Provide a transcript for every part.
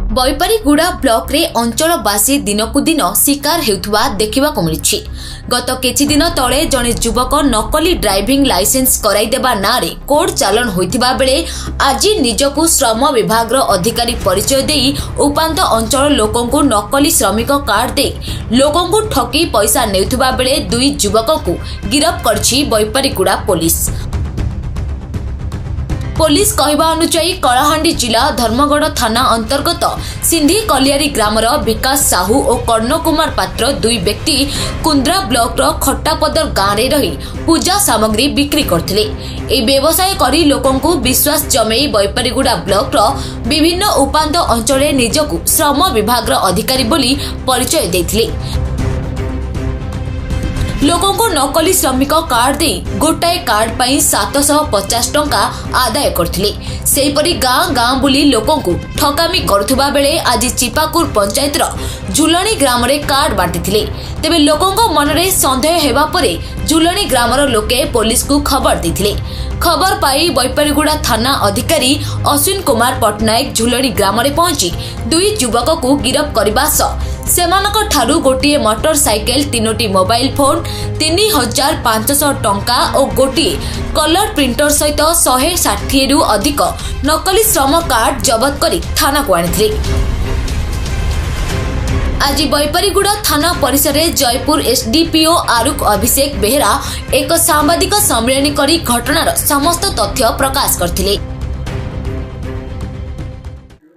Baipariguda block रे अंचलवासी दिनकु दिन शिकार हेउथुवा देखिबाकु मिलिछि। गत किछि दिन तळे जणे युवक नकली ड्राइविंग लाइसेंस कराई देबा नारे कोर्ट चालान होइथिबा बेले आज निजकु श्रम विभाग रो अधिकारी परिचय देई उपांत अंचल लोकंकु नकली श्रमिक कार्ड दे लोकंकु ठकी पैसा नेउथुबा बेले दुई युवककु गिरफ्त करछि बैपारीगुड़ा पुलिस। पुलिस कहवा अनुसार कलाहांडी जिला धर्मगढ़ थाना अंतर्गत सिंधी कलियारी ग्रामर विकास साहू और कर्ण कुमार पात्र दुई व्यक्ति कुंद्रा ब्लॉक रो खट्टापदर गाँव में रही पूजा सामग्री बिक्री करथिले। ए व्यवसाय करी लोकंकु विश्वास जमई बैपारीगुड़ा ब्लॉक रो विभिन्न उपांत अंचल निजकु श्रम विभाग रो अधिकारी बोली परिचय देथिले। लोकों को नकली श्रमिक कार्ड दे गोटाए कार्ड पाई 750 टंका आदाय करथिले। सेहीपरि गाँ गाँ बुली लोकों को ठकामी करुथुबा बेले आज चिपाकुर पंचायत रो झुलणी ग्राम रे कार्ड बांटिथिले। तेबे लोकों को मनरे संदेह हेबा परे झुलणी ग्रामर लोके पुलिस को खबर देथिले। खबर पाई बैपारीगुड़ा थाना अधिकारी अश्विन कुमार पटनायक झुलणी ग्राम रे पहुंची दुई युवक को गिरफ्त करबा सह सेमानक ठारू गोटिए मोटरसाइकेल 3टी मोबाइल फोन 3500 टंका और गोटिए कलर प्रिंटर सहित 160 रु अधिक नकली श्रम कार्ड जबत करी थाना को आनिथिले। आज बैपारीगुड़ा थाना परिसर में जयपुर एसडीपीओ आरुख अभिषेक बेहरा एक सांबादिक सम्मेलन करी घटनार समस्त तथ्य प्रकाश करथिले।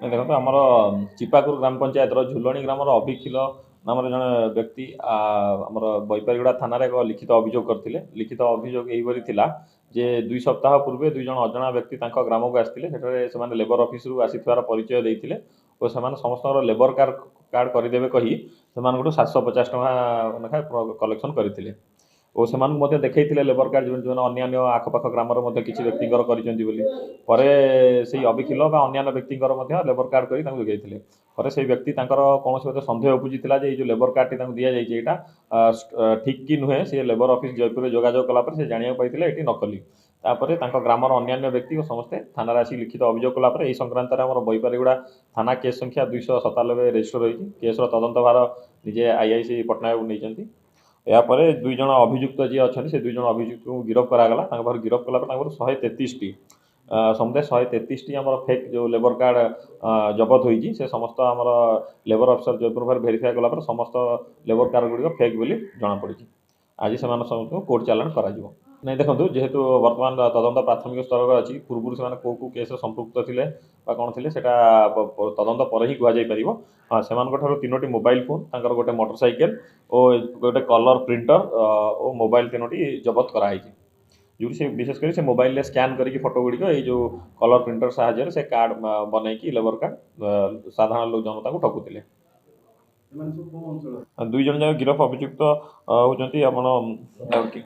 देखो आमर चिपाकुर ग्राम पंचायत झुलणी ग्राम अभिखिल नाम जन व्यक्ति आमर बैपारीगुड़ा थाना एक लिखित अभियोग करथिले। लिखित अभियोग एहिपरि थिला जे 2 सप्ताह पूर्वे 2 जन अजणा व्यक्ति ग्राम को आसिथिले। सेठारे सेमाने लेबर ऑफिस रु आसिथिबार परिचय देइथिले और सेमाने समस्त लेबर कार्ड करदेवे कही सेमानकु 750 टका कलेक्शन करथिले और सेमानकु मध्ये देखैथिले लेबर कार्ड जो अन्य आखपाख ग्रामर मध्ये किछि व्यक्तिकर करिसेंती बोली परे सेही अभिखिल बा अन्य व्यक्तिकर मध्ये लेबर कार्ड करी तांकु देखैथिले। परे सेही व्यक्ति तांकर कोनोसी मध्ये संदेह उपजितिला जे जो लेबर कार्ड तांकु दिया जाइछि एटा ठीक कि नुहे। से लेबर ऑफिस जयपुर जोगाजोग कला पर से जानिया पाइथिले एटी नकली। तापरे तांको ग्रामर अन्य व्यक्ति और समस्ते थाना आसी लिखित अभियोग कला पर एही संक्रांत रे हमर बैपारीगुड़ा थाना केस संख्या 297 रजिस्टर होइछि। केस रो तदंत भार निजे आईआईसी पटनायक नेइचंती। यापर 2 जन अभियुक्त जी अच्छा से 2 जन अभियुक्त को गिरफ्त करागला। गिरफ्त कला 133 टी समुदाय 133 टी आम फेक जो लेबर कार्ड जबत होइछि से समस्त आम लेबर अफिसर जयपुर भेरीफाई कला समस्त लेबर कार्ड गुड़िक फेक बोली जना पड़ी। आज से समस्त कोर्ट चालान करा नहीं देखो जेहेतु वर्तमान तदंत प्राथमिक स्तर अच्छी पूर्व से कौ केस संपुक्त थे कौन थे तदंत पर ही कह से 3टी मोबाइल फोन तांकर गोटे मोटरसाइकेल और गोटे कलर प्रिंटर और मोबाइल 3टी जबत कराई जो से विशेषकर से मोबाइल ले स्कैन करके फोटो गुड़िक जो कलर प्रिंटर साहाय्य से कार्ड बनईकी लेबर कार्ड साधारण लोक जनता को ठकुले। 2 जन जाक गिरफ अभियुक्त होती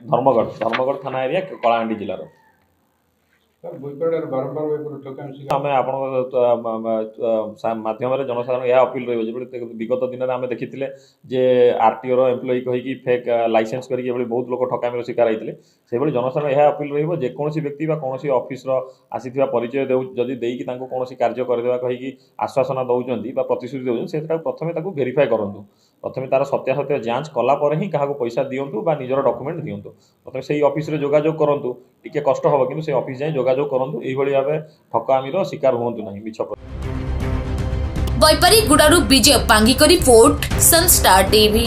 धर्मगढ़ थाना एरिया कलाहांडी जिलार आम माध्यम जनसाधारण यह अपील रही विगत दिन में आम देखी जे आरटीओ एम्प्लॉई कहीकि फेक लाइसेंस करके बहुत लोग ठकामी शिकार होते से जनसाधारण यह अपील रही व्यक्ति कौन ऑफिस आसी परिचय जदि देकी कौन कार्य करदेवा कहीकि आश्वासन दौरान प्रतिश्रुति दौरान से प्रथम भेरीफाई करूँ। प्रथम तार सत्यासत्य जांच कलापर ही क्या पैसा दिंतु निजर डॉक्यूमेंट दिंतु। प्रथम से ऑफिस रे जोगाजोग करूँ टिके कष्ट हम कि ऑफिस जाए जोगाजोग करूँ यह भाव ठकामीर शिकार हूँ ना मिछ। बैपारीगुड़ारू विजय पांगी रिपोर्ट सनस्टार टीवी।